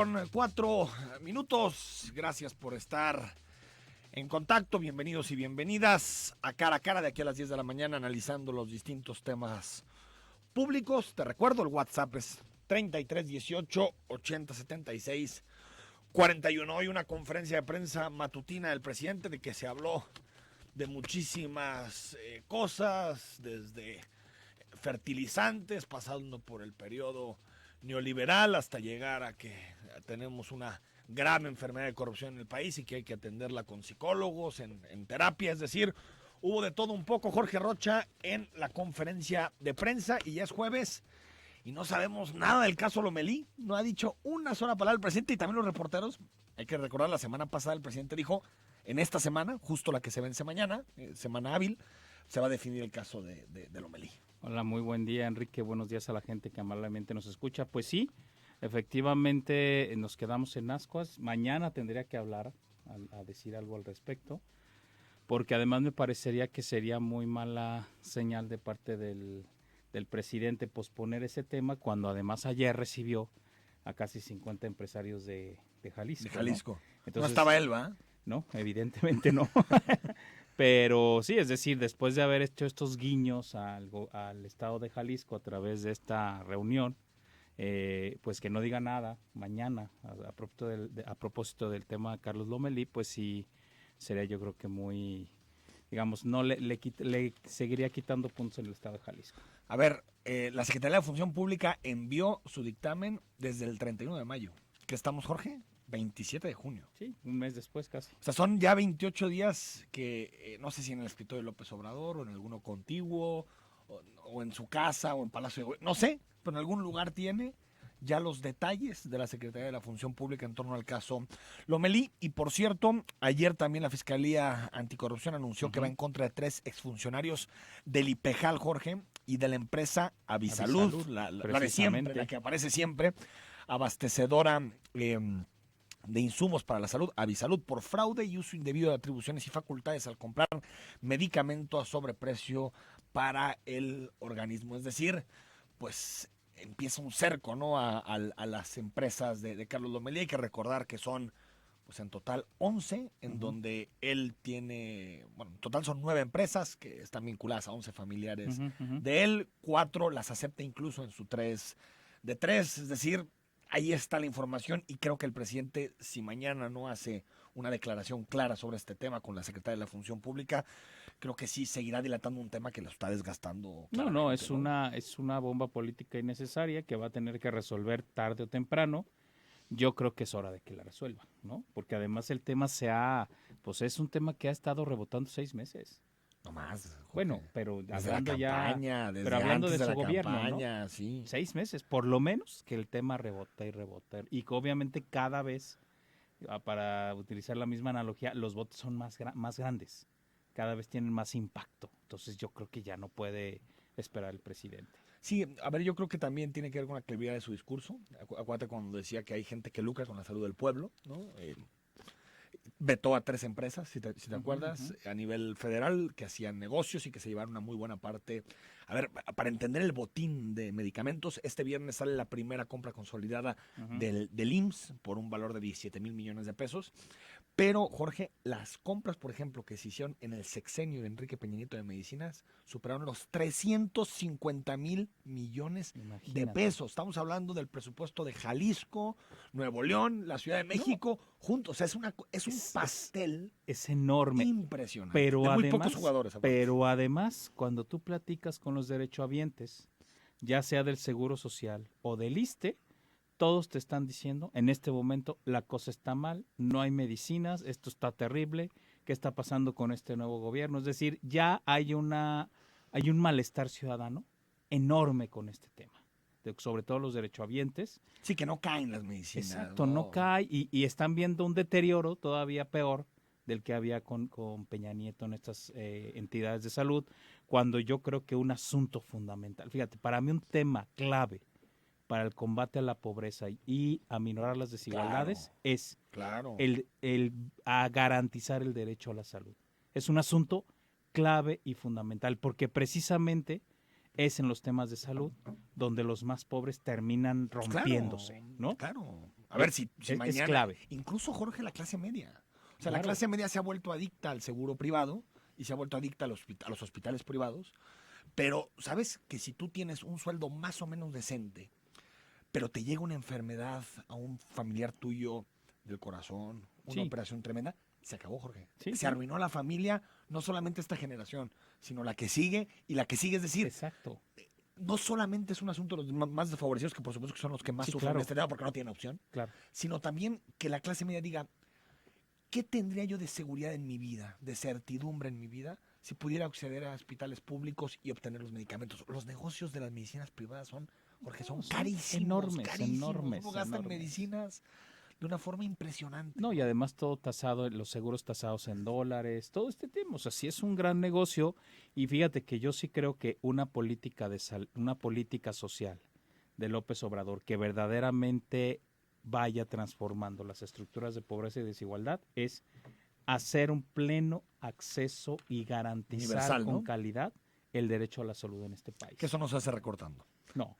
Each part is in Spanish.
Con 4 minutos, gracias por estar en contacto, bienvenidos y bienvenidas a Cara de aquí a las 10 de la mañana analizando los distintos temas públicos. Te recuerdo, el WhatsApp es 3318-8076-41. Hoy una conferencia de prensa matutina del presidente de que se habló de muchísimas cosas, desde fertilizantes, pasando por el periodo neoliberal hasta llegar a que tenemos una grave enfermedad de corrupción en el país y que hay que atenderla con psicólogos, en terapia, es decir, hubo de todo un poco. Jorge Rocha en la conferencia de prensa y ya es jueves y no sabemos nada del caso Lomelí, no ha dicho una sola palabra el presidente y también los reporteros. Hay que recordar, la semana pasada el presidente dijo, en esta semana, justo la que se vence mañana, semana hábil, se va a definir el caso de Lomelí. Hola, muy buen día, Enrique. Buenos días a la gente que amablemente nos escucha. Pues sí, efectivamente nos quedamos en ascuas. Mañana tendría que hablar, a decir algo al respecto, porque además me parecería que sería muy mala señal de parte del presidente posponer ese tema, cuando además ayer recibió a casi 50 empresarios de Jalisco. De Jalisco. ¿No? Entonces, no estaba él, ¿va? No, evidentemente no. Pero sí, es decir, después de haber hecho estos guiños al estado de Jalisco a través de esta reunión, pues que no diga nada mañana a propósito del tema de Carlos Lomelí, pues sí sería, yo creo que muy, digamos, no le seguiría quitando puntos en el estado de Jalisco. A ver, la Secretaría de Función Pública envió su dictamen desde el 31 de mayo. ¿Qué estamos, Jorge? 27 de junio. Sí, un mes después casi. O sea, son ya 28 días que no sé si en el escritorio de López Obrador o en alguno contiguo o en su casa o en Palacio de Gobierno, no sé, pero en algún lugar tiene ya los detalles de la Secretaría de la Función Pública en torno al caso Lomelí. Y por cierto, ayer también la Fiscalía Anticorrupción anunció que va en contra de 3 exfuncionarios del IPEJAL, Jorge, y de la empresa Avisalud, la de siempre, la que aparece siempre, abastecedora de insumos para la salud, Avisalud, por fraude y uso indebido de atribuciones y facultades al comprar medicamentos a sobreprecio para el organismo. Es decir, pues empieza un cerco, ¿no? a las empresas de Carlos Lomelí. Hay que recordar que son, pues en total 11, en donde él tiene, bueno, en total son 9 empresas que están vinculadas a 11 familiares de él. 4 las acepta incluso en su 3 de 3, es decir, ahí está la información y creo que el presidente, si mañana no hace una declaración clara sobre este tema con la Secretaría de la Función Pública, creo que sí seguirá dilatando un tema que lo está desgastando. No, es una bomba política innecesaria que va a tener que resolver tarde o temprano. Yo creo que es hora de que la resuelva, ¿no? Porque además el tema pues es un tema que ha estado rebotando 6 meses. No más. Jorge. Bueno, pero desde hablando campaña, pero hablando de su la gobierno, campaña, ¿no? Sí. 6 meses, por lo menos, que el tema rebota y rebota. Y que obviamente cada vez, para utilizar la misma analogía, los votos son más grandes. Cada vez tienen más impacto. Entonces yo creo que ya no puede esperar el presidente. Sí, a ver, yo creo que también tiene que ver con la claridad de su discurso. Acuérdate cuando decía que hay gente que lucra con la salud del pueblo, ¿no? Vetó a 3 empresas, si te acuerdas, a nivel federal, que hacían negocios y que se llevaron una muy buena parte. A ver, para entender el botín de medicamentos, este viernes sale la primera compra consolidada del IMSS por un valor de 17,000 millones de pesos. Pero, Jorge, las compras, por ejemplo, que se hicieron en el sexenio de Enrique Peña Nieto de medicinas, superaron los 350,000 millones de pesos. Estamos hablando del presupuesto de Jalisco, Nuevo León, la Ciudad de México, juntos. O sea, es un pastel. Es enorme. Impresionante. Pero de muy además, pocos jugadores. Pero además, cuando tú platicas con los derechohabientes, ya sea del Seguro Social o del ISSSTE, todos te están diciendo, en este momento la cosa está mal, no hay medicinas, esto está terrible, ¿qué está pasando con este nuevo gobierno? Es decir, ya hay un malestar ciudadano enorme con este tema, sobre todo los derechohabientes. Sí, que no caen las medicinas. Exacto, no cae y están viendo un deterioro todavía peor del que había con Peña Nieto en estas entidades de salud, cuando yo creo que un asunto fundamental, fíjate, para mí un tema clave para el combate a la pobreza y a minorar las desigualdades es el a garantizar el derecho a la salud. Es un asunto clave y fundamental, porque precisamente es en los temas de salud donde los más pobres terminan rompiéndose, ¿no? Claro. A ver, si es mañana... clave. Incluso, Jorge, la clase media. O sea, Claro. la clase media se ha vuelto adicta al seguro privado y se ha vuelto adicta a los hospitales privados. Pero, ¿sabes? Que si tú tienes un sueldo más o menos decente, pero te llega una enfermedad a un familiar tuyo del corazón, una Sí. operación tremenda, se acabó, Jorge. Sí, Se sí. arruinó la familia, no solamente esta generación, sino la que sigue y la que sigue. Es decir, Exacto. no solamente es un asunto de los más desfavorecidos, que por supuesto que son los que más Sí, sufren claro. este tema porque no tienen opción, Claro. sino también que la clase media diga, ¿qué tendría yo de seguridad en mi vida, de certidumbre en mi vida, si pudiera acceder a hospitales públicos y obtener los medicamentos? Los negocios de las medicinas privadas son, Jorge, son Son carísimos, enormes, carísimos. enormes, Uno gasta en enormes. medicinas de una forma impresionante. No, y además todo tasado, los seguros tasados en dólares, todo este tema. O sea, sí es un gran negocio. Y fíjate que yo sí creo que una política una política social de López Obrador que verdaderamente vaya transformando las estructuras de pobreza y desigualdad es hacer un pleno acceso y garantizar Universal, con ¿no? calidad el derecho a la salud en este país. Que eso no se hace recortando. No,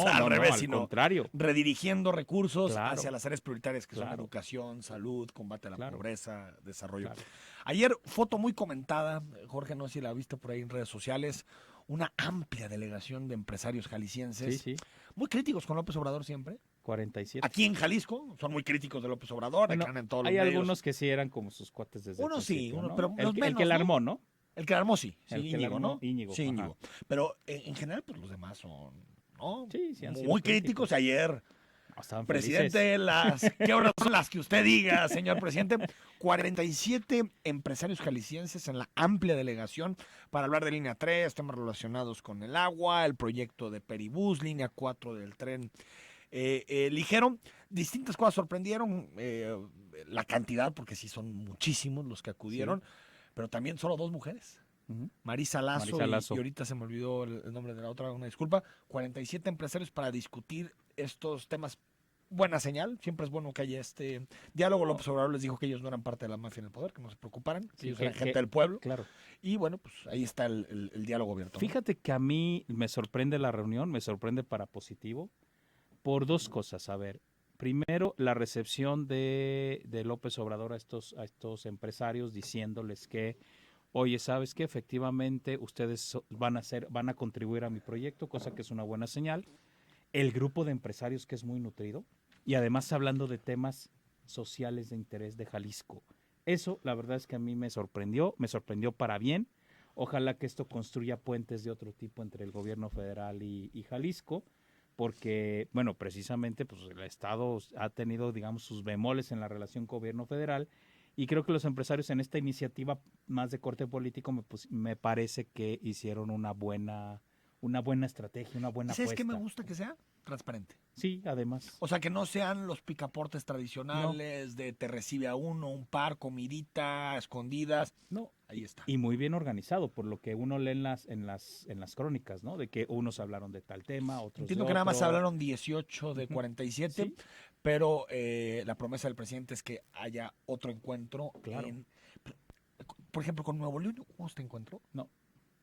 Al revés, al sino contrario. redirigiendo recursos Claro. hacia las áreas prioritarias que son Claro. educación, salud, combate a la Claro. pobreza, desarrollo. Claro. Ayer, foto muy comentada, Jorge, no sé si la viste por ahí en redes sociales, una amplia delegación de empresarios jaliscienses, Sí, sí, muy críticos con López Obrador siempre. 47. Aquí en Jalisco son muy críticos de López Obrador, Bueno, están en todos los hay medios. algunos que sí eran como sus cuates desde Uno el sí, principio, uno, ¿no? pero los el menos, que la ¿no? armó, ¿no? El que la armó, sí, El que la Íñigo, armó, ¿no? Íñigo, Sí, ajá. Íñigo. Pero en general, pues los demás son, ¿no? Sí, sí han sido Muy críticos. Ayer, No, estaban presidente, ¿qué horas son las que usted diga, señor presidente? 47 empresarios jaliscienses en la amplia delegación para hablar de Línea 3, temas relacionados con el agua, el proyecto de Peribús, Línea 4 del tren ligero. Distintas cosas sorprendieron, la cantidad, porque sí son muchísimos los que acudieron, pero también solo 2 mujeres. Ujú. Marisa Lazo, Marisa Lazo. Y ahorita se me olvidó el nombre de la otra, una disculpa. 47 empresarios para discutir estos temas. Buena señal, siempre es bueno que haya este diálogo. López Obrador les dijo que ellos no eran parte de la mafia en el poder, que no se preocuparan, que Sí, ellos eran gente del pueblo. Claro. Y bueno, pues ahí está el diálogo abierto, ¿no? Fíjate que a mí me sorprende la reunión, me sorprende para positivo, por 2 cosas. A ver, primero, la recepción de López Obrador a estos empresarios diciéndoles que, oye, ¿sabes qué? Efectivamente, ustedes van a contribuir a mi proyecto, cosa que es una buena señal. El grupo de empresarios que es muy nutrido y además hablando de temas sociales de interés de Jalisco. Eso, la verdad es que a mí me sorprendió para bien. Ojalá que esto construya puentes de otro tipo entre el gobierno federal y Jalisco, porque, bueno, precisamente pues el Estado ha tenido, digamos, sus bemoles en la relación gobierno federal, y creo que los empresarios en esta iniciativa más de corte político me parece que hicieron una buena estrategia, una buena ¿Sabes apuesta. qué me gusta que sea? Transparente. Sí, además. O sea, que no sean los picaportes tradicionales de te recibe a uno, un par, comidita, escondidas. No, Ahí está. y muy bien organizado, por lo que uno lee en las crónicas, ¿no? De que unos hablaron de tal tema, otros Entiendo de que nada más otro. hablaron 18 de 47, Sí. pero la promesa del presidente es que haya otro encuentro. Claro. Por ejemplo, con Nuevo León, ¿hubo este encuentro? No,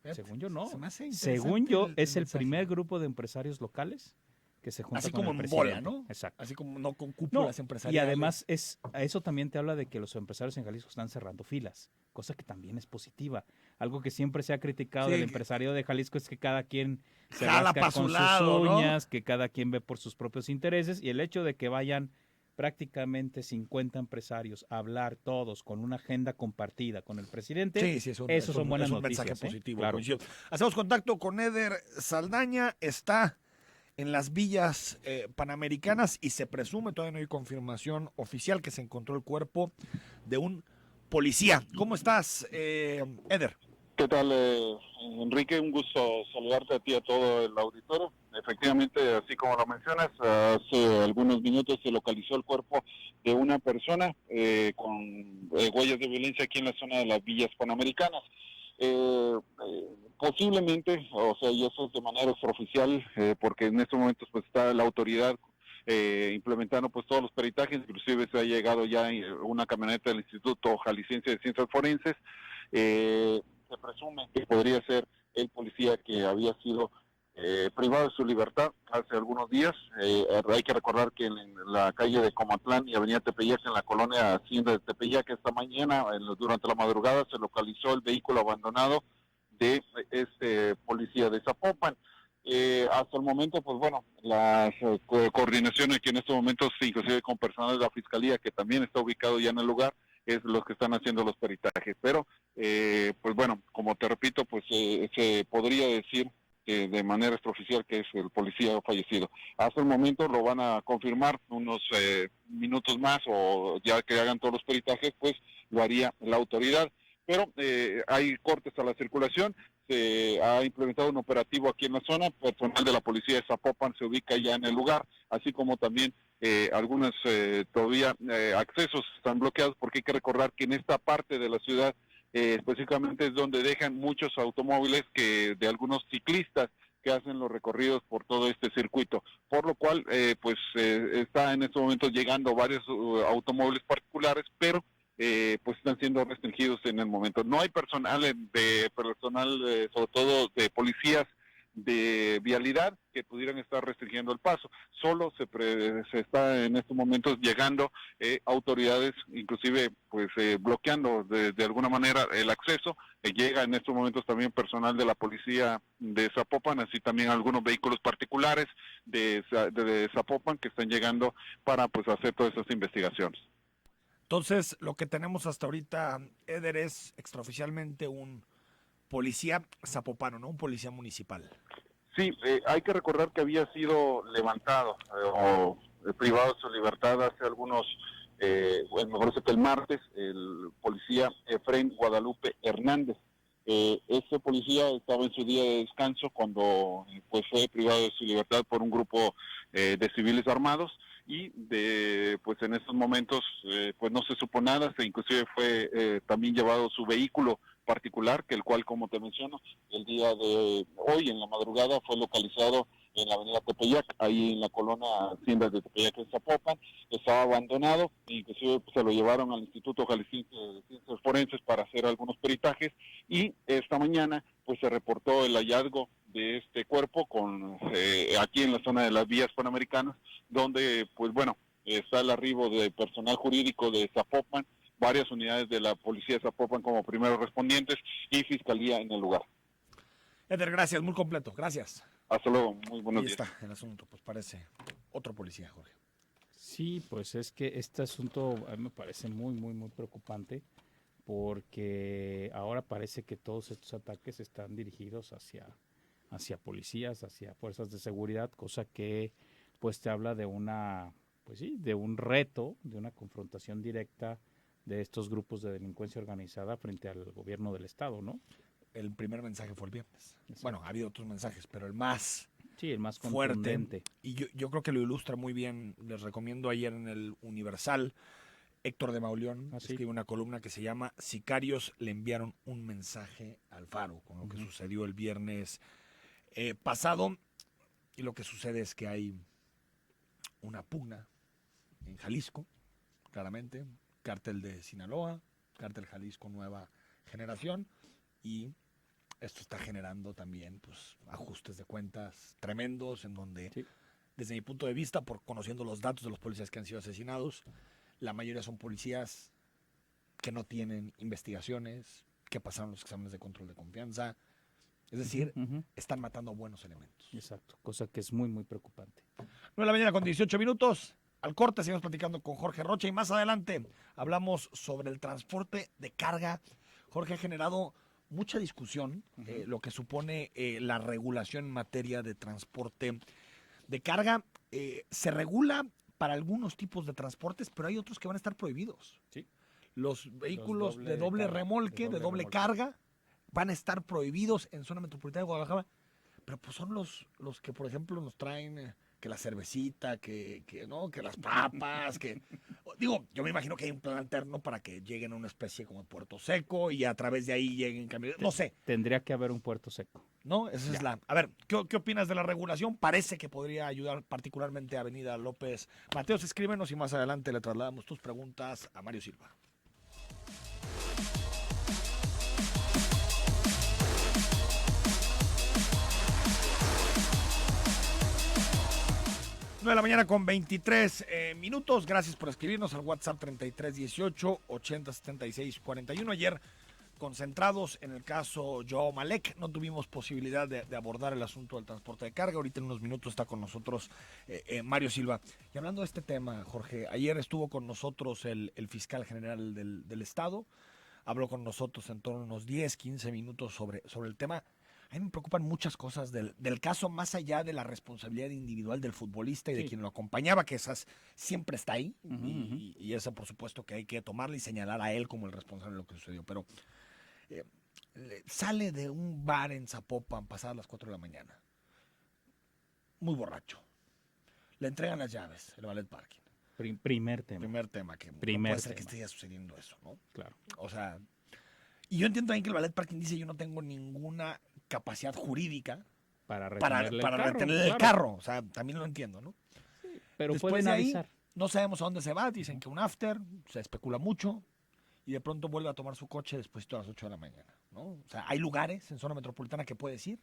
Fíjate, según yo no. se me hace interesante Según yo, es el mensaje. primer grupo de empresarios locales que se junta Así con como el en bola, presidente. ¿no? Exacto. Así como no con No, cúpulas y empresariales. además eso también te habla de que los empresarios en Jalisco están cerrando filas, cosa que también es positiva. Algo que siempre se ha criticado Sí, del empresario de Jalisco es que cada quien se jala rasca pa' su con lado, sus ¿no? uñas, que cada quien ve por sus propios intereses, y el hecho de que vayan prácticamente 50 empresarios a hablar todos con una agenda compartida con el presidente, Sí, eso son buenas es un noticias. mensaje positivo. Claro. Coincido. Hacemos contacto con Eder Saldaña, está en las villas panamericanas y se presume, todavía no hay confirmación oficial, que se encontró el cuerpo de un policía. ¿Cómo estás, Eder? ¿Qué tal, Enrique? Un gusto saludarte a ti y a todo el auditorio. Efectivamente, así como lo mencionas, hace algunos minutos se localizó el cuerpo de una persona con huellas de violencia aquí en la zona de las villas panamericanas. Posiblemente, o sea, y eso es de manera extraoficial, porque en estos momentos pues está la autoridad implementando pues todos los peritajes, inclusive se ha llegado ya una camioneta del Instituto Jalisciense de Ciencias Forenses. Se presume que podría ser el policía que había sido privado de su libertad hace algunos días. Hay que recordar que en la calle de Comatlán y Avenida Tepeyac, en la colonia Hacienda de Tepeyac, esta mañana, durante la madrugada, se localizó el vehículo abandonado de este policía de Zapopan. Hasta el momento, pues bueno, las coordinaciones que en estos momentos, inclusive con personal de la Fiscalía, que también está ubicado ya en el lugar, es los que están haciendo los peritajes. Pero, pues bueno, como te repito, pues se podría decir de manera extraoficial que es el policía fallecido. Hasta el momento lo van a confirmar unos minutos más, o ya que hagan todos los peritajes, pues lo haría la autoridad. Pero hay cortes a la circulación, se ha implementado un operativo aquí en la zona, personal de la policía de Zapopan se ubica ya en el lugar, así como también algunos todavía accesos están bloqueados, porque hay que recordar que en esta parte de la ciudad específicamente es donde dejan muchos automóviles de algunos ciclistas que hacen los recorridos por todo este circuito, por lo cual está en estos momentos llegando varios automóviles particulares, pero pues están siendo restringidos en el momento. No hay personal sobre todo de policías de vialidad que pudieran estar restringiendo el paso. Solo se está en estos momentos llegando autoridades, inclusive pues bloqueando de alguna manera el acceso. Llega en estos momentos también personal de la policía de Zapopan, así también algunos vehículos particulares de Zapopan que están llegando para pues hacer todas esas investigaciones. Entonces, lo que tenemos hasta ahorita, Eder, es extraoficialmente un policía zapopano, ¿no? Un policía municipal. Sí, hay que recordar que había sido levantado o privado de su libertad hace algunos, me parece que el martes, el policía Efraín Guadalupe Hernández. Ese policía estaba en su día de descanso cuando pues fue privado de su libertad por un grupo de civiles armados, y pues en estos momentos pues no se supo nada. Inclusive fue también llevado su vehículo particular, que el cual, como te menciono, el día de hoy en la madrugada fue localizado en la avenida Tepeyac, ahí en la colonia Hacienda de Tepeyac en Zapopan. Estaba abandonado, inclusive pues, se lo llevaron al Instituto Jalisciense de Ciencias Forenses para hacer algunos peritajes, y esta mañana pues se reportó el hallazgo de este cuerpo aquí en la zona de las vías panamericanas, donde pues bueno, está el arribo de personal jurídico de Zapopan, varias unidades de la policía de Zapopan como primeros respondientes y fiscalía en el lugar. Eder, gracias, muy completo, gracias. Hasta luego, muy buenos días. Ahí está el asunto, pues parece otro policía, Jorge. Sí, pues es que este asunto a mí me parece muy, muy, muy preocupante, porque ahora parece que todos estos ataques están dirigidos hacia policías, hacia fuerzas de seguridad, cosa que pues te habla de de un reto, de una confrontación directa de estos grupos de delincuencia organizada frente al gobierno del estado, ¿no? El primer mensaje fue el viernes. Exacto. Bueno, ha habido otros mensajes, pero el más fuerte. Y yo creo que lo ilustra muy bien. Les recomiendo ayer en el Universal, Héctor de Mauleón escribe una columna que se llama "Sicarios le enviaron un mensaje al Faro", con lo que sucedió el viernes pasado. Y lo que sucede es que hay una pugna en Jalisco, claramente, cártel de Sinaloa, cártel Jalisco Nueva Generación, y esto está generando también pues ajustes de cuentas tremendos, en donde desde mi punto de vista, conociendo los datos de los policías que han sido asesinados, la mayoría son policías que no tienen investigaciones, que pasaron los exámenes de control de confianza. Es decir, están matando a buenos elementos. Exacto, cosa que es muy, muy preocupante. 9:18 a.m. Al corte seguimos platicando con Jorge Rocha, y más adelante hablamos sobre el transporte de carga. Jorge, ha generado mucha discusión lo que supone la regulación en materia de transporte de carga. Se regula para algunos tipos de transportes, pero hay otros que van a estar prohibidos. Sí. Los vehículos de doble remolque, de doble carga, van a estar prohibidos en zona metropolitana de Guadalajara, pero pues son los que, por ejemplo, nos traen que la cervecita, que las papas, digo, yo me imagino que hay un plan alterno para que lleguen a una especie como Puerto Seco y a través de ahí lleguen camionetas, no sé. Tendría que haber un puerto seco. No, esa es la... A ver, ¿qué opinas de la regulación? Parece que podría ayudar particularmente a Avenida López Mateos. Escríbenos y más adelante le trasladamos tus preguntas a Mario Silva. 9 de la mañana con 23 minutos. Gracias por escribirnos al WhatsApp 3318 8076 41. Ayer, concentrados en el caso Joao Malek, no tuvimos posibilidad de abordar el asunto del transporte de carga. Ahorita en unos minutos está con nosotros Mario Silva. Y hablando de este tema, Jorge, ayer estuvo con nosotros el fiscal general del Estado. Habló con nosotros en torno a unos 10, 15 minutos sobre el tema. A mí me preocupan muchas cosas del caso, más allá de la responsabilidad individual del futbolista y de quien lo acompañaba, que esas siempre está ahí, y esa por supuesto que hay que tomarla y señalar a él como el responsable de lo que sucedió. Pero sale de un bar en Zapopan pasadas las 4 de la mañana, muy borracho. Le entregan las llaves, el valet parking. Primer tema. Primer tema, que no Primer puede ser que tema. esté sucediendo eso, ¿no? Claro. O sea, y yo entiendo también que el valet parking dice: yo no tengo ninguna capacidad jurídica Para para retener el carro. O sea, también lo entiendo, ¿no? Pero Después pueden de ahí, avisar. no sabemos a dónde se va. Dicen que un after, se especula mucho. Y de pronto vuelve a tomar su coche después de las 8 de la mañana, ¿no? O sea, hay lugares en zona metropolitana que puedes ir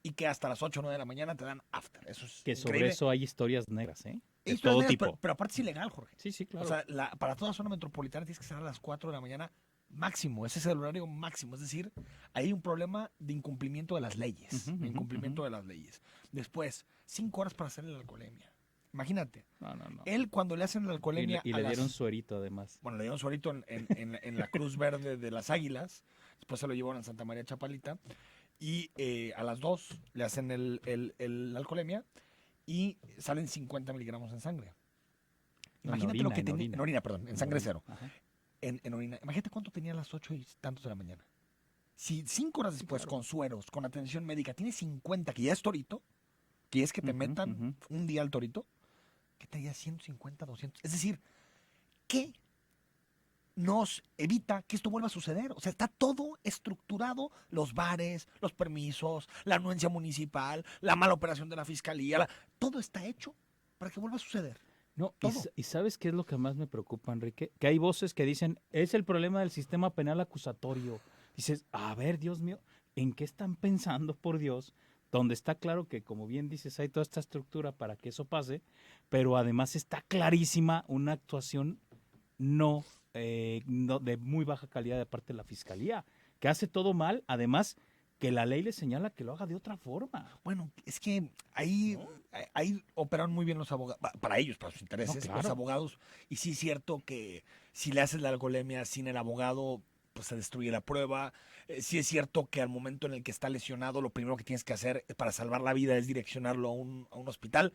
y que hasta las 8 o 9 de la mañana te dan after. Eso es Que sobre increíble. eso hay historias negras, ¿eh? De Historias todo negras, tipo. pero aparte es ilegal, Jorge. Sí, claro. O sea, para toda zona metropolitana tienes que cerrar a las 4 de la mañana máximo. Ese es el horario máximo. Es decir, hay un problema de incumplimiento de las leyes. De incumplimiento de las leyes. Después, 5 horas para hacerle la alcoholemia. Imagínate. No. Él, cuando le hacen la alcoholemia. Y le dieron suerito, además. Bueno, le dieron suerito en la Cruz Verde de las Águilas. Después se lo llevaron a Santa María Chapalita. Y a las 2 le hacen la alcoholemia y salen 50 miligramos en sangre. Imagínate lo que tenía. En orina, perdón, en sangre cero. Ajá. En orina. Imagínate cuánto tenía a las 8 y tantos de la mañana. Si 5 horas después, claro, con sueros, con atención médica, tienes 50, que ya es torito, que es que te metan un día al torito, ¿qué te haría 150, 200? Es decir, ¿qué nos evita que esto vuelva a suceder? O sea, está todo estructurado: los bares, los permisos, la anuencia municipal, la mala operación de la fiscalía, todo está hecho para que vuelva a suceder. No, Todo. y ¿sabes qué es lo que más me preocupa, Enrique? Que hay voces que dicen, es el problema del sistema penal acusatorio. Dices, a ver, Dios mío, ¿en qué están pensando, por Dios? Donde está claro que, como bien dices, hay toda esta estructura para que eso pase, pero además está clarísima una actuación no de muy baja calidad de parte de la fiscalía, que hace todo mal, además que la ley le señala que lo haga de otra forma. Bueno, es que ahí operaron muy bien los abogados, para ellos, para sus intereses, No, claro. los abogados. Y sí es cierto que si le haces la alcoholemia sin el abogado, pues se destruye la prueba. Sí es cierto que al momento en el que está lesionado, lo primero que tienes que hacer para salvar la vida es direccionarlo a un hospital.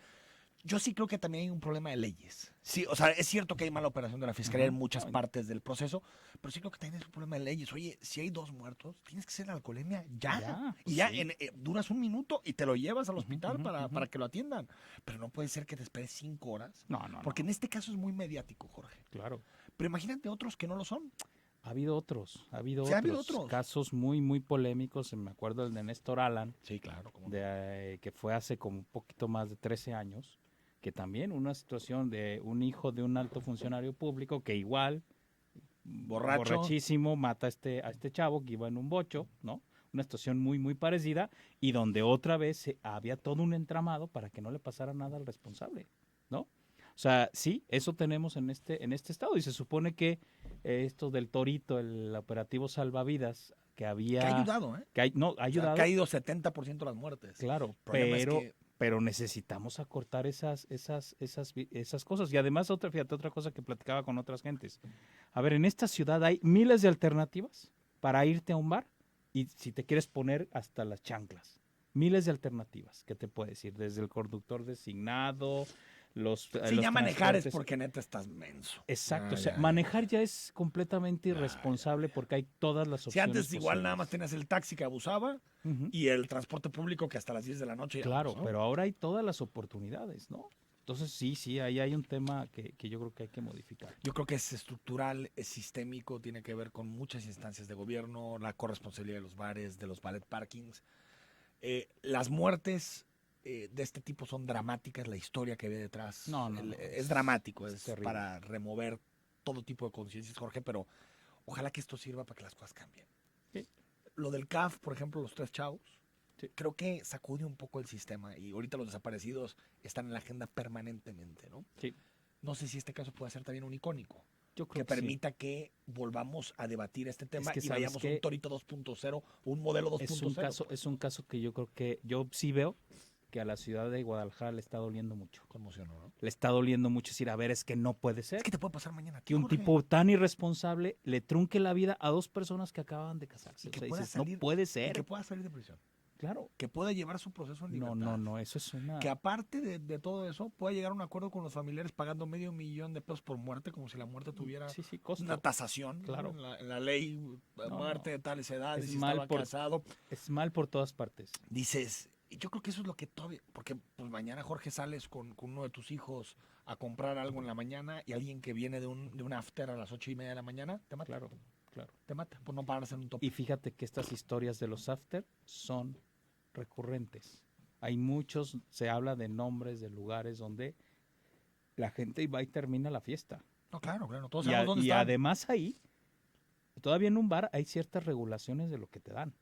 Yo sí creo que también hay un problema de leyes. Sí, o sea, es cierto que hay mala operación de la fiscalía en muchas partes del proceso, pero sí creo que también es un problema de leyes. Oye, si hay 2 muertos, tienes que hacer la alcoholemia ya. Y ya sí. duras un minuto y te lo llevas al hospital para que lo atiendan. Pero no puede ser que te esperes 5 horas. No. Porque en este caso es muy mediático, Jorge. Claro. Pero imagínate otros que no lo son. Ha habido otros Sí, ha habido otros casos muy, muy polémicos. Me acuerdo el de Néstor Alan, Sí, claro. que fue hace como un poquito más de 13 años, que también una situación de un hijo de un alto funcionario público que igual, borrachísimo, mata a este chavo que iba en un bocho, ¿no? Una situación muy, muy parecida, y donde otra vez había todo un entramado para que no le pasara nada al responsable, ¿no? O sea, sí, eso tenemos en este estado, y se supone que esto del Torito, el operativo salvavidas, que había... Que ha ayudado, ¿eh? Ha ayudado. O sea, ha caído 70% las muertes. Claro, pero pero necesitamos acortar esas cosas. Y además, otra cosa que platicaba con otras gentes. A ver, en esta ciudad hay miles de alternativas para irte a un bar, y si te quieres poner hasta las chanclas. Miles de alternativas, ¿qué te puedo decir? Desde el conductor designado, los ya manejar es transportes. porque neta estás menso. Exacto, manejar ya es completamente irresponsable porque hay todas las opciones. Si antes posibles. igual nada más tenías el taxi que abusaba y el transporte público que hasta las 10 de la noche. Claro, ¿no? pero ahora hay todas las oportunidades, ¿no? Entonces sí, ahí hay un tema que yo creo que hay que modificar. Yo creo que es estructural, es sistémico, tiene que ver con muchas instancias de gobierno, la corresponsabilidad de los bares, de los valet parkings. Las muertes de este tipo son dramáticas, la historia que ve detrás es dramático, es para remover todo tipo de conciencias, Jorge, pero ojalá que esto sirva para que las cosas cambien. Sí. Lo del CAF, por ejemplo, los 3 chavos, Sí. Creo que sacude un poco el sistema y ahorita los desaparecidos están en la agenda permanentemente, ¿no? Sí. No sé si este caso puede ser también un icónico, Yo que creo que sí. permita que volvamos a debatir este tema que, y ¿sabes vayamos a qué? un Torito 2.0, un modelo 2.0. Es un caso que yo creo que yo sí veo que a la ciudad de Guadalajara le está doliendo mucho. Conmocionó, ¿no? Le está doliendo mucho decir, a ver, es que no puede ser Es que te puede pasar mañana a ti, que un Jorge. tipo tan irresponsable le trunque la vida a dos personas que acaban de casarse. Y O que sea, pueda dices, salir- no puede Y ser. que pueda salir de prisión. Claro. Que pueda llevar su proceso en libertad. No, eso es una... Que aparte de todo eso, pueda llegar a un acuerdo con los familiares pagando $500,000 por muerte, como si la muerte tuviera Sí, costo. una tasación, ¿no? Claro. En la ley, muerte de tales edades, Es si mal estaba por- casado. Es mal por todas partes. Dices, y yo creo que eso es lo que todavía, porque pues mañana Jorge sales con uno de tus hijos a comprar algo en la mañana y alguien que viene de un after a las 8:30 de la mañana, te mata. Claro. Te mata por no pararse en un top. Y fíjate que estas historias de los after son recurrentes. Hay muchos, se habla de nombres de lugares donde la gente va y termina la fiesta. No, claro, todos Y, sabemos dónde y están. además ahí, todavía en un bar hay ciertas regulaciones de lo que te dan.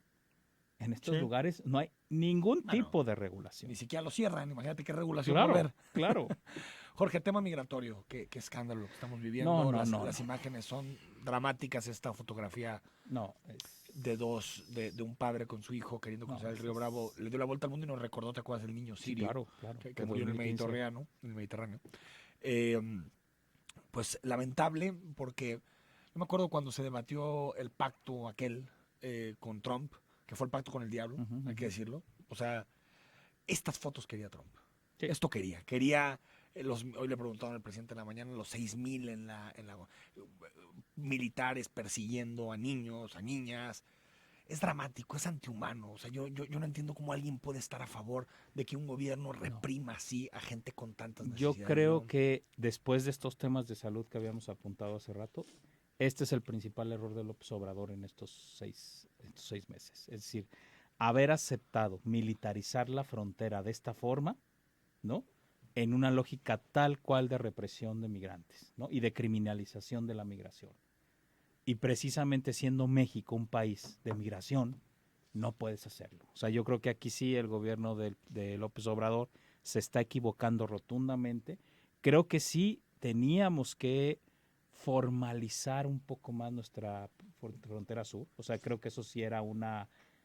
En estos Sí. lugares no hay ningún Bueno, tipo de regulación. Ni siquiera lo cierran, imagínate qué regulación va a Claro, haber. claro. Jorge, tema migratorio, qué escándalo que estamos viviendo. No, las imágenes son dramáticas, esta fotografía No, de un padre con su hijo queriendo cruzar el río Bravo. Le dio la vuelta al mundo y nos recordó, ¿te acuerdas del niño sí, sirio? claro. Que murió en el 2015. Mediterráneo. Pues lamentable, porque yo me acuerdo cuando se debatió el pacto aquel con Trump, que fue el pacto con el diablo, hay que decirlo. O sea, estas fotos quería Trump. Sí. Esto quería. Quería, hoy le preguntaron al presidente en la mañana, los 6,000 en la militares persiguiendo a niños, a niñas. Es dramático, es antihumano. O sea, yo no entiendo cómo alguien puede estar a favor de que un gobierno reprima así a gente con tantas Yo necesidades. creo que después de estos temas de salud que habíamos apuntado hace rato, este es el principal error de López Obrador en estos seis meses. Es decir, haber aceptado militarizar la frontera de esta forma, ¿no? En una lógica tal cual de represión de migrantes, ¿no? Y de criminalización de la migración. Y precisamente siendo México un país de migración, no puedes hacerlo. O sea, yo creo que aquí sí el gobierno de López Obrador se está equivocando rotundamente. Creo que sí teníamos que formalizar un poco más nuestra frontera sur. O sea, creo que eso sí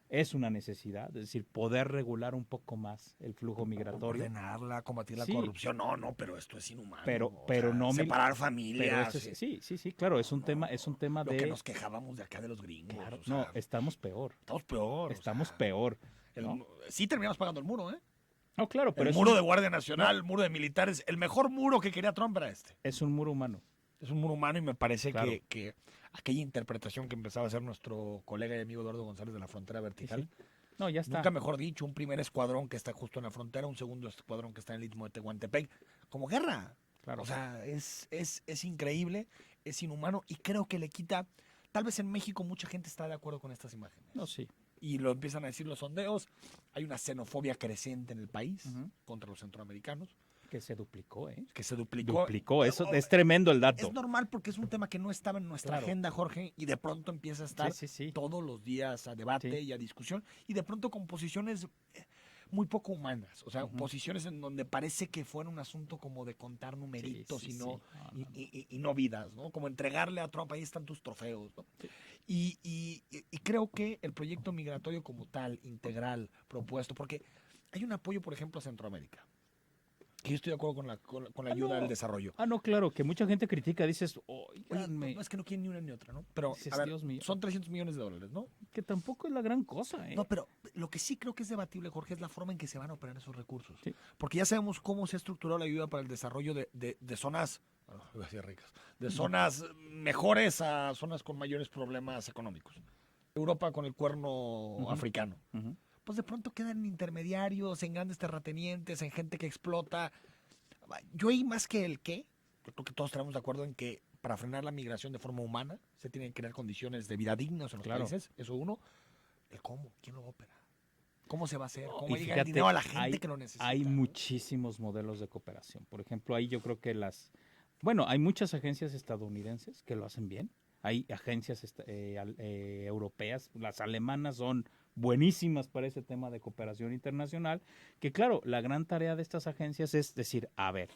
es una necesidad, es decir, poder regular un poco más el flujo migratorio. Ordenarla, combatir la Sí. corrupción. No, pero esto es inhumano. Pero O sea, no separar pero familias. sí, claro, es un tema Lo de que nos quejábamos de acá de los gringos. claro, o sea, no, estamos peor. estamos peor. Estamos peor. ¿no? Sí terminamos pagando el muro, ¿eh? No, claro, pero El muro de Guardia Nacional, el muro de militares. El mejor muro que quería Trump era este. es un muro humano. Es un muro humano y me parece Claro. que aquella interpretación que empezaba a hacer nuestro colega y amigo Eduardo González de la frontera vertical, Sí. No, ya está. nunca mejor dicho, un primer escuadrón que está justo en la frontera, un segundo escuadrón que está en el Istmo de Tehuantepec, como guerra. Claro. O sea, es increíble, es inhumano y creo que le quita, tal vez en México mucha gente está de acuerdo con estas imágenes. No, sí. Y lo empiezan a decir los sondeos, hay una xenofobia creciente en el país Ujú. contra los centroamericanos, Que se duplicó, ¿eh? que se duplicó. Duplicó, eso es tremendo el dato. Es normal porque es un tema que no estaba en nuestra Claro. agenda, Jorge, y de pronto empieza a estar Sí. todos los días a debate Sí. y a discusión, y de pronto con posiciones muy poco humanas, o sea, Ujú. posiciones en donde parece que fuera un asunto como de contar numeritos Sí. y no, No. y no vidas, ¿no? Como entregarle a Trump, ahí están tus trofeos, ¿no? Sí. Y creo que el proyecto migratorio como tal, integral, propuesto, porque hay un apoyo, por ejemplo, a Centroamérica. Y yo estoy de acuerdo con la ayuda no. al desarrollo. No, claro, que mucha gente critica, dices, Oye, oíganme, no es que no quieren ni una ni otra, ¿no? Pero, Dices, a ver, Dios mío. son $300 millones, ¿no? que tampoco es la gran cosa, ¿eh? No, pero lo que sí creo que es debatible, Jorge, es la forma en que se van a operar esos recursos. Sí. Porque ya sabemos cómo se ha estructurado la ayuda para el desarrollo de zonas, iba a decir ricas, de zonas mejores a zonas con mayores problemas económicos. Europa con el cuerno africano. Ujú. Pues de pronto quedan intermediarios, en grandes terratenientes, en gente que explota. Yo ahí más que el qué, yo creo que todos estamos de acuerdo en que para frenar la migración de forma humana se tienen que crear condiciones de vida dignas en los Claro. países. Eso uno. El cómo, quién lo va a operar. ¿Cómo se va a hacer? ¿Cómo Y va a llegar el fíjate, dinero a la gente que lo necesita? Hay ¿no? muchísimos modelos de cooperación. Por ejemplo, ahí yo creo que hay muchas agencias estadounidenses que lo hacen bien. Hay agencias europeas, las alemanas son buenísimas para ese tema de cooperación internacional, que claro, la gran tarea de estas agencias es decir, a ver,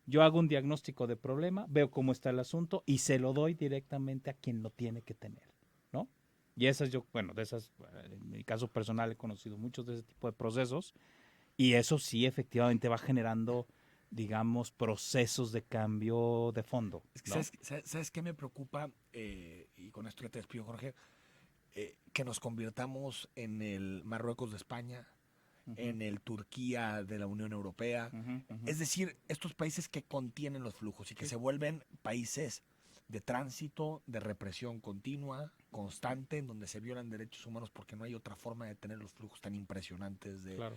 yo hago un diagnóstico de problema, veo cómo está el asunto y se lo doy directamente a quien lo tiene que tener, ¿no? Y esas en mi caso personal he conocido muchos de ese tipo de procesos y eso sí efectivamente va generando, digamos, procesos de cambio de fondo, ¿no? ¿Sabes qué me preocupa? Y con esto ya te despido, Jorge, que nos convirtamos en el Marruecos de España, en el Turquía de la Unión Europea. Es decir, estos países que contienen los flujos y que se vuelven países de tránsito, de represión continua, constante, en donde se violan derechos humanos porque no hay otra forma de tener los flujos tan impresionantes. Claro.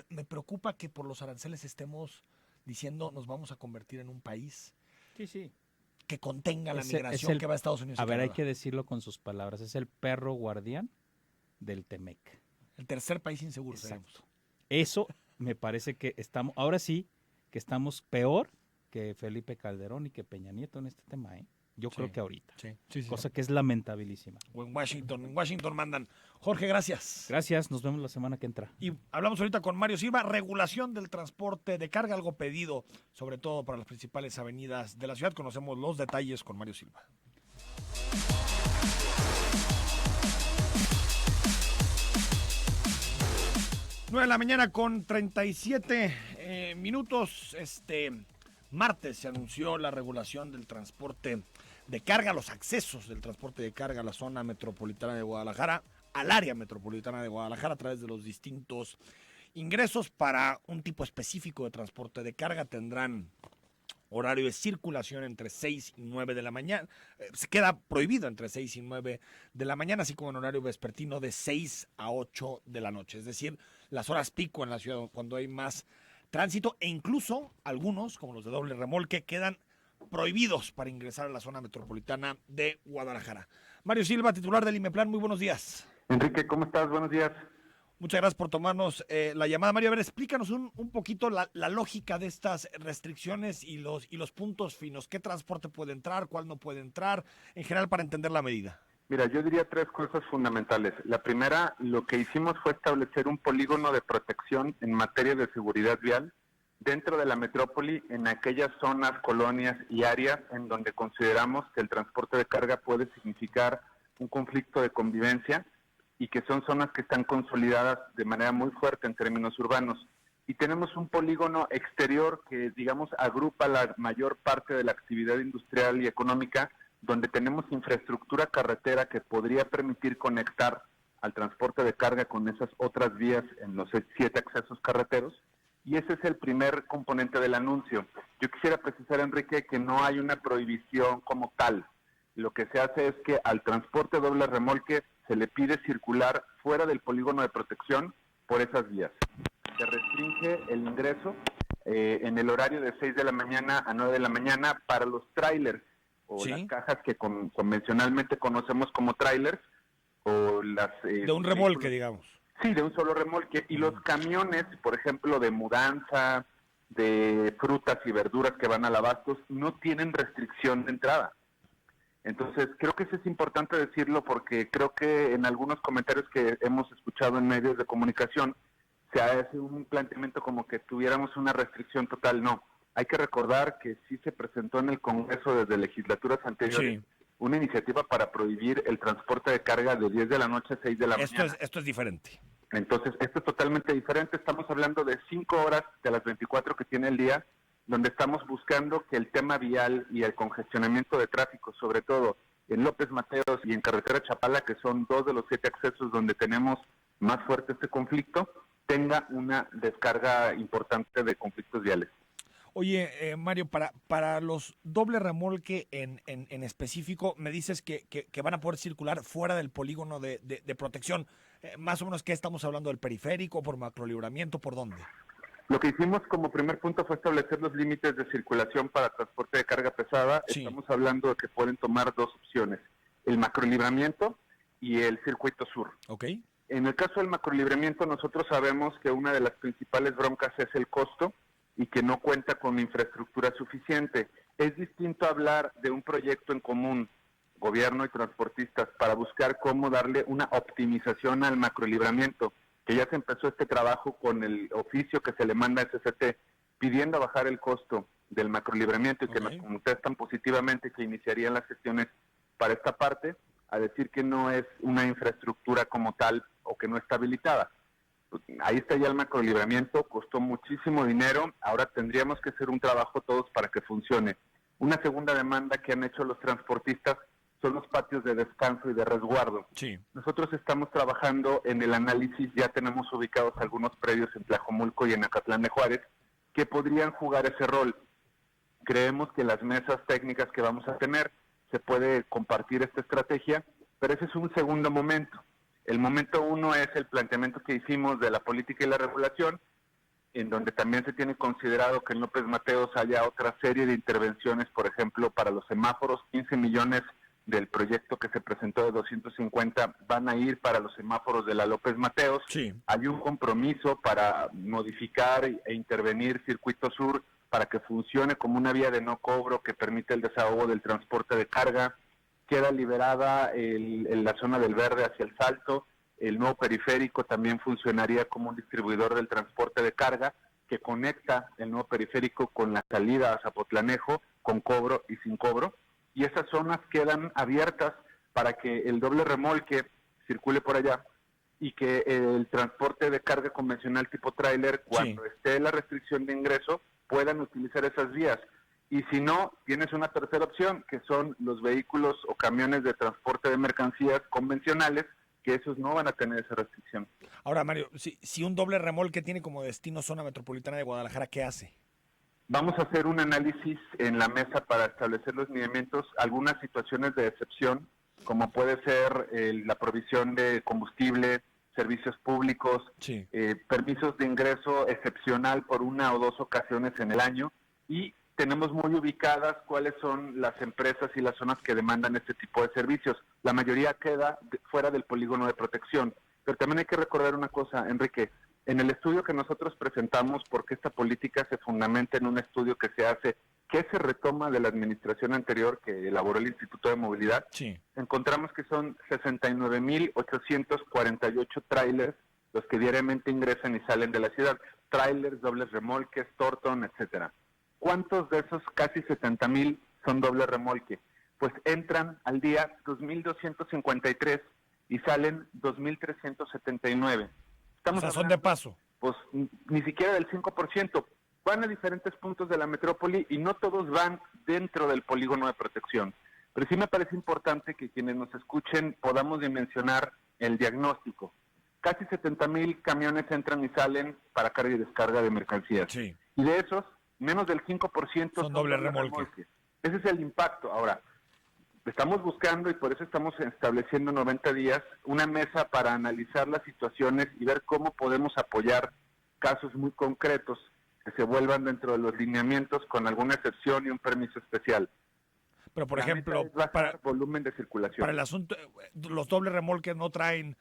Me preocupa que por los aranceles estemos diciendo nos vamos a convertir en un país Sí. que contenga la migración que va a Estados Unidos. A ver, hay que decirlo con sus palabras, es el perro guardián del Temec. El tercer país inseguro. Exacto. Eso me parece que ahora sí, que estamos peor que Felipe Calderón y que Peña Nieto en este tema, ¿eh? Yo creo que ahorita. Sí. Cosa que es lamentabilísima. O en Washington mandan. Jorge, gracias. Gracias, nos vemos la semana que entra. Y hablamos ahorita con Mario Silva, regulación del transporte de carga, algo pedido, sobre todo para las principales avenidas de la ciudad. Conocemos los detalles con Mario Silva. Nueve de la mañana con 37 minutos. Martes se anunció la regulación del transporte de carga, los accesos del transporte de carga a la zona metropolitana de Guadalajara, al área metropolitana de Guadalajara a través de los distintos ingresos. Para un tipo específico de transporte de carga tendrán horario de circulación entre 6 y 9 de la mañana. Se queda prohibido entre 6 y 9 de la mañana, así como en horario vespertino de 6 a 8 de la noche. Es decir, las horas pico en la ciudad cuando hay más tránsito, e incluso algunos, como los de doble remolque, quedan prohibidos para ingresar a la zona metropolitana de Guadalajara. Mario Silva, titular del IMEPLAN, muy buenos días. Enrique, ¿cómo estás? Buenos días. Muchas gracias por tomarnos la llamada, Mario. A ver, explícanos un poquito la lógica de estas restricciones y los puntos finos. ¿Qué transporte puede entrar? ¿Cuál no puede entrar? En general, para entender la medida. Mira, yo diría tres cosas fundamentales. La primera, lo que hicimos fue establecer un polígono de protección en materia de seguridad vial dentro de la metrópoli, en aquellas zonas, colonias y áreas en donde consideramos que el transporte de carga puede significar un conflicto de convivencia y que son zonas que están consolidadas de manera muy fuerte en términos urbanos. Y tenemos un polígono exterior que, digamos, agrupa la mayor parte de la actividad industrial y económica, donde tenemos infraestructura carretera que podría permitir conectar al transporte de carga con esas otras vías en los 7 accesos carreteros. Y ese es el primer componente del anuncio. Yo quisiera precisar, Enrique, que no hay una prohibición como tal. Lo que se hace es que al transporte doble remolque se le pide circular fuera del polígono de protección por esas vías. Se restringe el ingreso en el horario de 6 de la mañana a 9 de la mañana para los trailers o las cajas que convencionalmente conocemos como trailers o las... de un remolque, digamos. Sí, de un solo remolque. Y los camiones, por ejemplo, de mudanza, de frutas y verduras que van al abastos, no tienen restricción de entrada. Entonces, creo que eso es importante decirlo porque creo que en algunos comentarios que hemos escuchado en medios de comunicación se hace un planteamiento como que tuviéramos una restricción total. No, hay que recordar que sí se presentó en el Congreso desde legislaturas anteriores una iniciativa para prohibir el transporte de carga de 10 de la noche a 6 de la mañana. Esto es diferente. Entonces, esto es totalmente diferente. Estamos hablando de 5 horas de las 24 que tiene el día, donde estamos buscando que el tema vial y el congestionamiento de tráfico, sobre todo en López Mateos y en Carretera Chapala, que son 2 de los 7 accesos donde tenemos más fuerte este conflicto, tenga una descarga importante de conflictos viales. Oye, Mario, para los doble remolque en específico, me dices que van a poder circular fuera del polígono de protección. Más o menos, ¿qué estamos hablando? ¿Del periférico, por macrolibramiento, por dónde? Lo que hicimos como primer punto fue establecer los límites de circulación para transporte de carga pesada. Sí. Estamos hablando de que pueden tomar 2 opciones, el macrolibramiento y el circuito sur. Okay. En el caso del macrolibramiento, nosotros sabemos que una de las principales broncas es el costo y que no cuenta con infraestructura suficiente. Es distinto hablar de un proyecto en común gobierno y transportistas para buscar cómo darle una optimización al macrolibramiento, que ya se empezó este trabajo con el oficio que se le manda a SCT pidiendo bajar el costo del macrolibramiento y que nos contestan positivamente que iniciarían las gestiones para esta parte, a decir que no es una infraestructura como tal o que no está habilitada. Pues ahí está ya el macrolibramiento, costó muchísimo dinero, ahora tendríamos que hacer un trabajo todos para que funcione. Una segunda demanda que han hecho los transportistas son los patios de descanso y de resguardo. Sí. Nosotros estamos trabajando en el análisis, ya tenemos ubicados algunos predios en Tlajomulco y en Acatlán de Juárez que podrían jugar ese rol. Creemos que las mesas técnicas que vamos a tener se puede compartir esta estrategia, pero ese es un segundo momento. El momento uno es el planteamiento que hicimos de la política y la regulación, en donde también se tiene considerado que en López Mateos haya otra serie de intervenciones, por ejemplo, para los semáforos, 15 millones del proyecto que se presentó de 250 van a ir para los semáforos de la López Mateos. Sí. Hay un compromiso para modificar e intervenir Circuito Sur para que funcione como una vía de no cobro que permite el desahogo del transporte de carga. Queda liberada la zona del Verde hacia el Salto. El nuevo periférico también funcionaría como un distribuidor del transporte de carga que conecta el nuevo periférico con la salida a Zapotlanejo, con cobro y sin cobro. Y esas zonas quedan abiertas para que el doble remolque circule por allá y que el transporte de carga convencional tipo tráiler, cuando esté la restricción de ingreso, puedan utilizar esas vías. Y si no, tienes una tercera opción, que son los vehículos o camiones de transporte de mercancías convencionales, que esos no van a tener esa restricción. Ahora, Mario, si un doble remolque tiene como destino zona metropolitana de Guadalajara, ¿qué hace? Vamos a hacer un análisis en la mesa para establecer los lineamientos, algunas situaciones de excepción, como puede ser la provisión de combustible, servicios públicos, permisos de ingreso excepcional por una o dos ocasiones en el año, y tenemos muy ubicadas cuáles son las empresas y las zonas que demandan este tipo de servicios. La mayoría queda fuera del polígono de protección, pero también hay que recordar una cosa, Enrique. En el estudio que nosotros presentamos, porque esta política se fundamenta en un estudio que se hace, que se retoma de la administración anterior que elaboró el Instituto de Movilidad, encontramos que son 69,848 trailers los que diariamente ingresan y salen de la ciudad. Trailers, dobles remolques, Torton, etcétera. ¿Cuántos de esos casi 70,000 son doble remolque? Pues entran al día 2,253 y salen 2,379. O sea, son de paso. Pues ni siquiera del 5%. Van a diferentes puntos de la metrópoli y no todos van dentro del polígono de protección. Pero sí me parece importante que quienes nos escuchen podamos dimensionar el diagnóstico. Casi 70,000 camiones entran y salen para carga y descarga de mercancías. Sí. Y de esos, menos del 5% son doble remolque. Ese es el impacto. Ahora, estamos buscando, y por eso estamos estableciendo 90 días, una mesa para analizar las situaciones y ver cómo podemos apoyar casos muy concretos que se vuelvan dentro de los lineamientos con alguna excepción y un permiso especial. Pero, por ejemplo, para volumen de circulación. Para el asunto, los dobles remolques no traen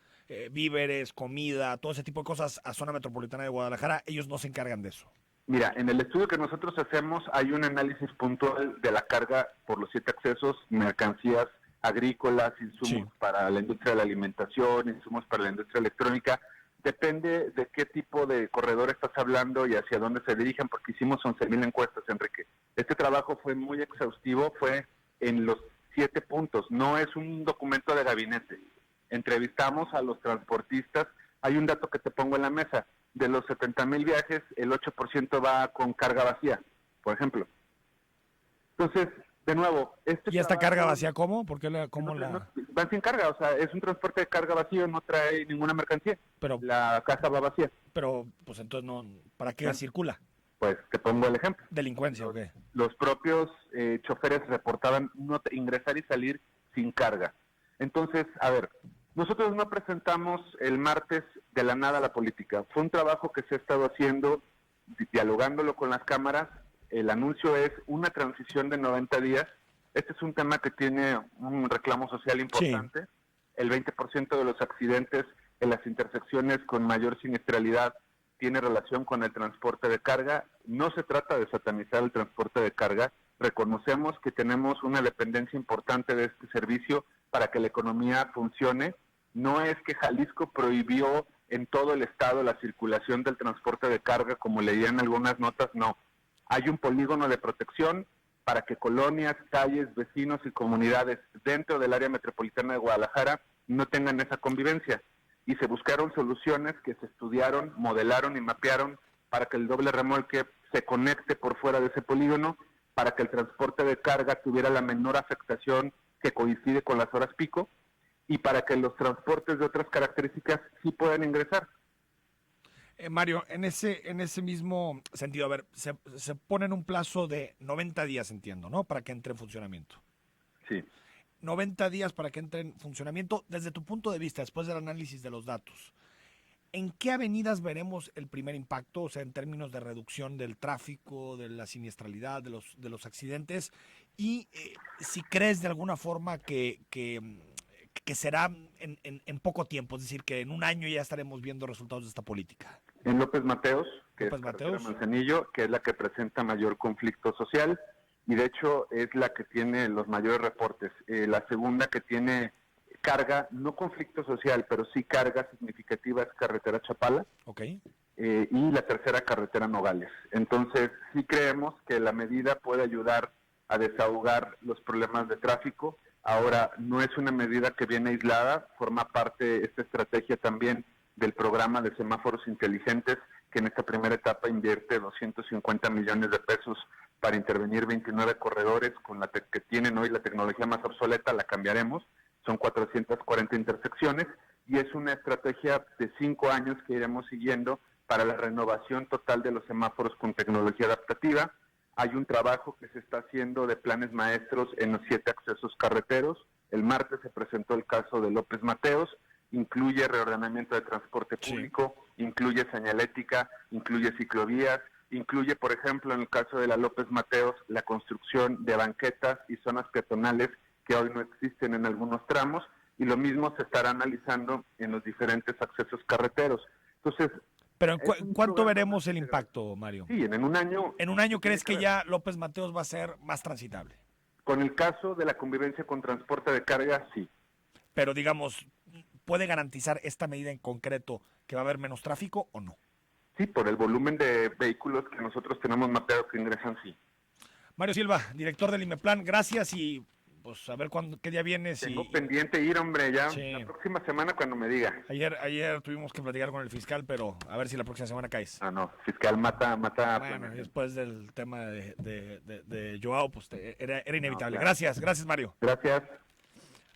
víveres, comida, todo ese tipo de cosas a zona metropolitana de Guadalajara. Ellos no se encargan de eso. Mira, en el estudio que nosotros hacemos hay un análisis puntual de la carga por los 7 accesos, mercancías agrícolas, insumos para la industria de la alimentación, insumos para la industria electrónica. Depende de qué tipo de corredor estás hablando y hacia dónde se dirigen, porque hicimos 11,000 encuestas, Enrique. Este trabajo fue muy exhaustivo, fue en los 7 puntos, no es un documento de gabinete. Entrevistamos a los transportistas, hay un dato que te pongo en la mesa. De los 70,000 viajes, el 8% va con carga vacía, por ejemplo. Entonces, de nuevo... ¿Y esta carga vacía cómo? ¿Por qué van sin carga, o sea, es un transporte de carga vacío, no trae ninguna mercancía. Pero la caja va vacía. Pero, pues entonces, no, ¿para qué circula? Pues te pongo el ejemplo. ¿Delincuencia o qué? Los propios choferes reportaban ingresar y salir sin carga. Entonces, a ver... Nosotros no presentamos el martes de la nada la política. Fue un trabajo que se ha estado haciendo, dialogándolo con las cámaras. El anuncio es una transición de 90 días. Este es un tema que tiene un reclamo social importante. El 20% de los accidentes en las intersecciones con mayor siniestralidad tiene relación con el transporte de carga. No se trata de satanizar el transporte de carga. reconocemos que tenemos una dependencia importante de este servicio para que la economía funcione. No es que Jalisco prohibió en todo el estado la circulación del transporte de carga, como leían algunas notas, no. Hay un polígono de protección para que colonias, calles, vecinos y comunidades dentro del área metropolitana de Guadalajara no tengan esa convivencia. Y se buscaron soluciones que se estudiaron, modelaron y mapearon para que el doble remolque se conecte por fuera de ese polígono, para que el transporte de carga tuviera la menor afectación que coincide con las horas pico, y para que los transportes de otras características sí puedan ingresar. Mario, en ese mismo sentido, a ver, se pone en un plazo de 90 días, entiendo, ¿no? Para que entre en funcionamiento. Sí. 90 días para que entre en funcionamiento. Desde tu punto de vista, después del análisis de los datos, ¿en qué avenidas veremos el primer impacto? O sea, en términos de reducción del tráfico, de la siniestralidad, de los accidentes. Y si crees de alguna forma que será en poco tiempo, es decir, que en un año ya estaremos viendo resultados de esta política. En López Mateos, que López es carretera Mateos. Manzanillo, que es la que presenta mayor conflicto social, y de hecho es la que tiene los mayores reportes. La segunda que tiene carga, no conflicto social, pero sí carga significativa, es carretera Chapala. Ok. Y la tercera carretera Nogales. Entonces sí creemos que la medida puede ayudar a desahogar los problemas de tráfico. Ahora, no es una medida que viene aislada, forma parte esta estrategia también del programa de semáforos inteligentes, que en esta primera etapa invierte 250 millones de pesos para intervenir 29 corredores, con la que tienen hoy la tecnología más obsoleta, la cambiaremos, son 440 intersecciones, y es una estrategia de 5 años que iremos siguiendo para la renovación total de los semáforos con tecnología adaptativa. Hay un trabajo que se está haciendo de planes maestros en los 7 accesos carreteros. El martes se presentó el caso de López Mateos, incluye reordenamiento de transporte público, sí, incluye señalética, incluye ciclovías, incluye, por ejemplo, en el caso de la López Mateos, la construcción de banquetas y zonas peatonales que hoy no existen en algunos tramos, y lo mismo se estará analizando en los diferentes accesos carreteros. Entonces, pero ¿cuánto veremos el impacto, Mario? Sí, en un año. ¿En un año crees que ya López Mateos va a ser más transitable? Con el caso de la convivencia con transporte de carga, sí. Pero digamos, ¿puede garantizar esta medida en concreto que va a haber menos tráfico o no? Sí, por el volumen de vehículos que nosotros tenemos mapeado que ingresan, sí. Mario Silva, director del IMEPLAN, gracias y pues a ver qué día vienes. Tengo pendiente ir, hombre, ya sí, la próxima semana cuando me diga. Ayer tuvimos que platicar con el fiscal, pero a ver si la próxima semana caes. Ah, no, fiscal mata. Bueno, después del tema de Joao, pues era inevitable. No, claro. Gracias Mario. Gracias.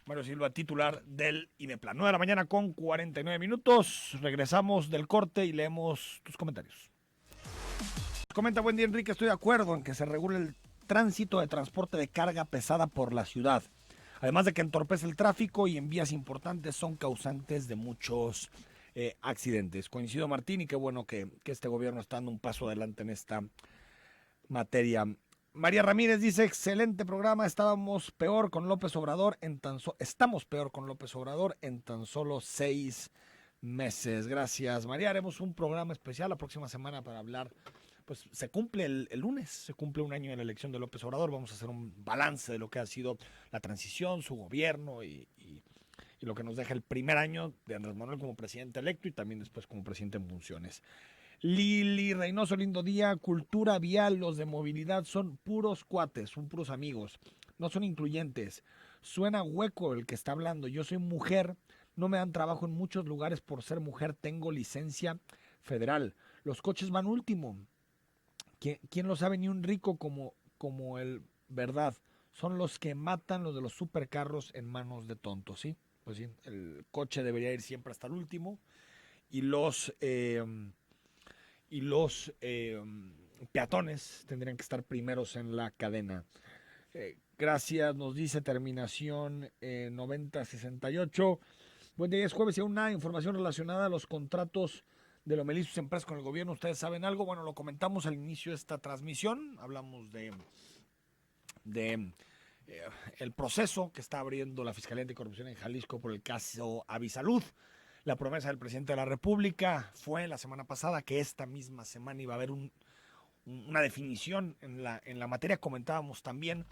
Mario Silva, titular del IMEPLAN. 9 de la mañana con 49 minutos. Regresamos del corte y leemos tus comentarios. Comenta, buen día Enrique, estoy de acuerdo en que se regule el tránsito de transporte de carga pesada por la ciudad. Además de que entorpece el tráfico y en vías importantes son causantes de muchos accidentes. Coincido, Martín, y qué bueno que este gobierno está dando un paso adelante en esta materia. María Ramírez dice, excelente programa, estamos peor con López Obrador en tan solo 6 meses. Gracias, María. Haremos un programa especial la próxima semana para hablar. Pues se cumple el lunes, se cumple un año de la elección de López Obrador. Vamos a hacer un balance de lo que ha sido la transición, su gobierno y lo que nos deja el primer año de Andrés Manuel como presidente electo y también después como presidente en funciones. Lili Reynoso, lindo día. Cultura vial, los de movilidad son puros cuates, son puros amigos, no son incluyentes. Suena hueco el que está hablando. Yo soy mujer, no me dan trabajo en muchos lugares por ser mujer, tengo licencia federal. Los coches van último. ¿Quién lo sabe? Ni un rico como el verdad. Son los que matan los de los supercarros en manos de tontos, ¿sí? Pues sí, el coche debería ir siempre hasta el último y los peatones tendrían que estar primeros en la cadena. Gracias, nos dice terminación 9068. Buen día, es jueves y aún nada información relacionada a los contratos de Lomelí y sus empresas con el gobierno. ¿Ustedes saben algo? Bueno, lo comentamos al inicio de esta transmisión. Hablamos de el proceso que está abriendo la Fiscalía Anticorrupción en Jalisco por el caso Avisalud. La promesa del presidente de la República fue la semana pasada que esta misma semana iba a haber un una definición en la materia. Comentábamos también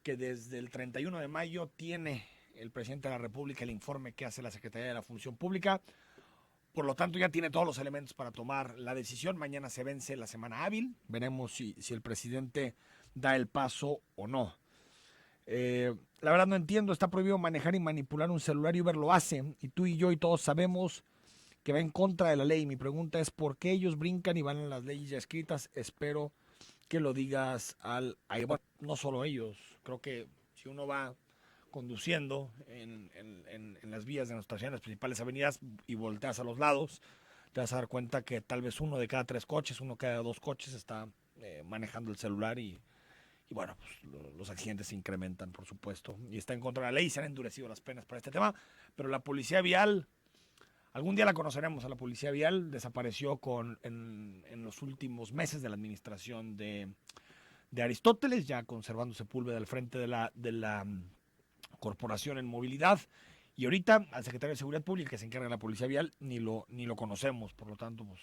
que desde el 31 de mayo tiene el presidente de la República el informe que hace la Secretaría de la Función Pública. Por lo tanto, ya tiene todos los elementos para tomar la decisión. Mañana se vence la semana hábil. Veremos si el presidente da el paso o no. La verdad no entiendo. Está prohibido manejar y manipular un celular y Uber lo hace. Y tú y yo y todos sabemos que va en contra de la ley. Mi pregunta es ¿por qué ellos brincan y van a las leyes ya escritas? Espero que lo digas al aire. Bueno, no solo ellos. Creo que si uno va conduciendo en las vías de nuestra ciudad, en las principales avenidas, y volteas a los lados, te vas a dar cuenta que tal vez uno de cada 3 coches, uno de cada 2 coches está manejando el celular y bueno, pues los accidentes se incrementan, por supuesto, y está en contra de la ley. Se han endurecido las penas para este tema, pero la policía vial, algún día la conoceremos a la policía vial. Desapareció en los últimos meses de la administración de Aristóteles, ya conservando Sepúlveda al frente de la Corporación en Movilidad, y ahorita al secretario de Seguridad Pública que se encarga de la policía vial ni lo conocemos. Por lo tanto, pues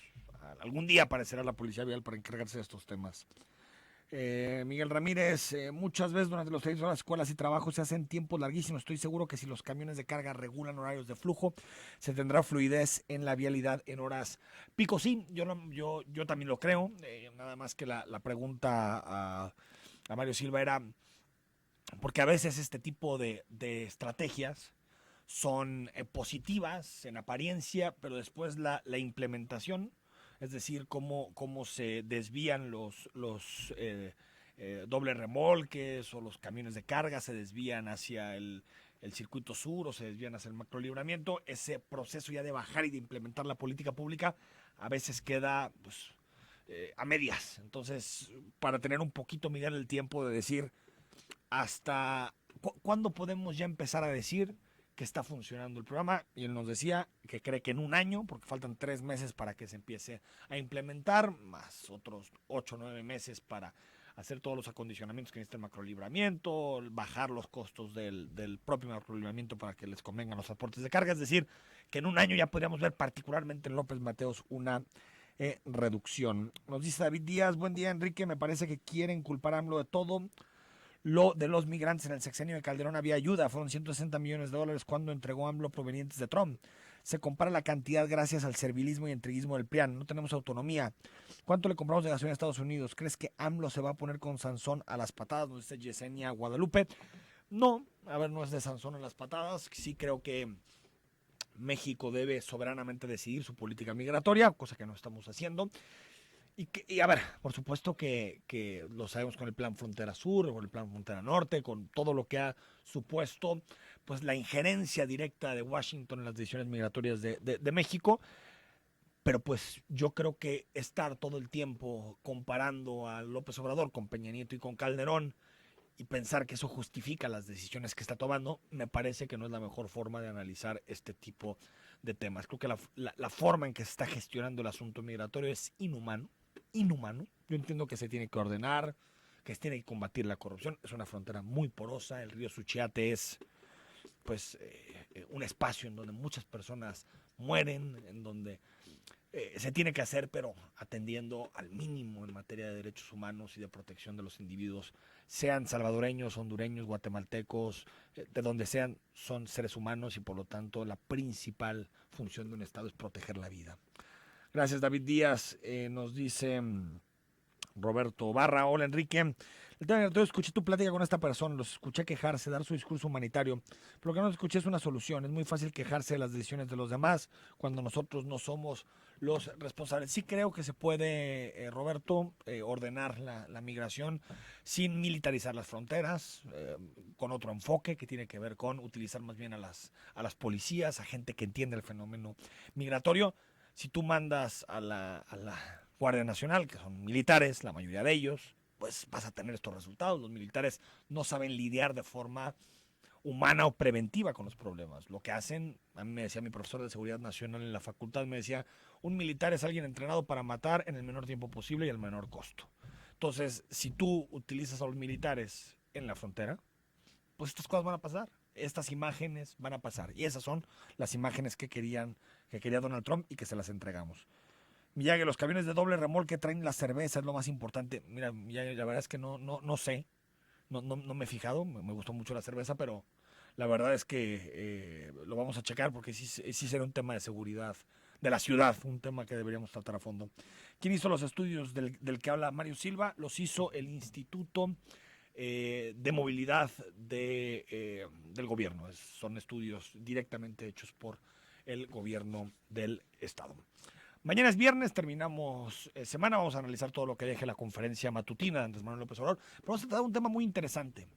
algún día aparecerá la policía vial para encargarse de estos temas. Miguel Ramírez, muchas veces durante los trayectos a las escuelas y trabajos se hacen tiempos larguísimos. Estoy seguro que si los camiones de carga regulan horarios de flujo, se tendrá fluidez en la vialidad en horas pico. Sí, yo también lo creo. Nada más que la pregunta a Mario Silva era porque a veces este tipo de estrategias son positivas en apariencia, pero después la implementación, es decir, cómo se desvían los dobles remolques o los camiones de carga, se desvían hacia el circuito sur o se desvían hacia el macrolibramiento. Ese proceso ya de bajar y de implementar la política pública a veces queda pues, a medias. Entonces, para tener un poquito, Miguel, el tiempo de decir hasta cuándo podemos ya empezar a decir que está funcionando el programa, y él nos decía que cree que en un año, porque faltan 3 meses para que se empiece a implementar, más otros 8 o 9 meses para hacer todos los acondicionamientos que necesita el macrolibramiento, bajar los costos del propio macrolibramiento para que les convengan los transportes de carga. Es decir, que en un año ya podríamos ver, particularmente en López Mateos, una reducción. Nos dice David Díaz: buen día, Enrique, me parece que quieren culpar a AMLO de todo. Lo de los migrantes en el sexenio de Calderón había ayuda, fueron $160 millones cuando entregó AMLO provenientes de Trump. Se compara la cantidad gracias al servilismo y entreguismo del PRIAN. No tenemos autonomía. ¿Cuánto le compramos de gasolina a Estados Unidos? ¿Crees que AMLO se va a poner con Sansón a las patadas? Nos dice Yesenia Guadalupe. No, a ver, no es de Sansón a las patadas. Sí creo que México debe soberanamente decidir su política migratoria, cosa que no estamos haciendo. Y a ver, por supuesto que lo sabemos con el Plan Frontera Sur, con el Plan Frontera Norte, con todo lo que ha supuesto pues la injerencia directa de Washington en las decisiones migratorias de México. Pero pues yo creo que estar todo el tiempo comparando a López Obrador con Peña Nieto y con Calderón y pensar que eso justifica las decisiones que está tomando, me parece que no es la mejor forma de analizar este tipo de temas. Creo que la forma en que se está gestionando el asunto migratorio es inhumano. Yo entiendo que se tiene que ordenar, que se tiene que combatir la corrupción. Es una frontera muy porosa. El río Suchiate es pues un espacio en donde muchas personas mueren, en donde se tiene que hacer, pero atendiendo al mínimo en materia de derechos humanos y de protección de los individuos, sean salvadoreños, hondureños, guatemaltecos, de donde sean, son seres humanos y por lo tanto la principal función de un Estado es proteger la vida. Gracias, David Díaz. Nos dice Roberto Barra: hola, Enrique. Escuché tu plática con esta persona, los escuché quejarse, dar su discurso humanitario, pero lo que no escuché es una solución. Es muy fácil quejarse de las decisiones de los demás cuando nosotros no somos los responsables. Sí creo que se puede, Roberto, ordenar la migración sin militarizar las fronteras, con otro enfoque que tiene que ver con utilizar más bien a las policías, a gente que entiende el fenómeno migratorio. Si tú mandas a la Guardia Nacional, que son militares, la mayoría de ellos, pues vas a tener estos resultados. Los militares no saben lidiar de forma humana o preventiva con los problemas. Lo que hacen, a mí me decía mi profesor de Seguridad Nacional en la facultad, me decía, un militar es alguien entrenado para matar en el menor tiempo posible y al menor costo. Entonces, si tú utilizas a los militares en la frontera, pues estas cosas van a pasar. Estas imágenes van a pasar. Y esas son las imágenes que quería Donald Trump y que se las entregamos. Miyagi, los camiones de doble remolque traen la cerveza, es lo más importante. Mira, Miyagi, la verdad es que no sé, no me he fijado, me gustó mucho la cerveza, pero la verdad es que lo vamos a checar porque sí será un tema de seguridad de la ciudad, un tema que deberíamos tratar a fondo. ¿Quién hizo los estudios del que habla Mario Silva? Los hizo el Instituto de Movilidad del gobierno. Son estudios directamente hechos por el gobierno del estado. Mañana es viernes, terminamos semana, vamos a analizar todo lo que deje la conferencia matutina de Andrés Manuel López Obrador, pero vamos a tratar un tema muy interesante,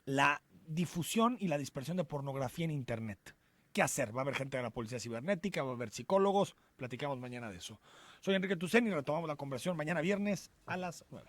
la difusión y la dispersión de pornografía en Internet. ¿Qué hacer? Va a haber gente de la policía cibernética, va a haber psicólogos, platicamos mañana de eso. Soy Enrique Tucen y retomamos la conversación mañana viernes a las 9.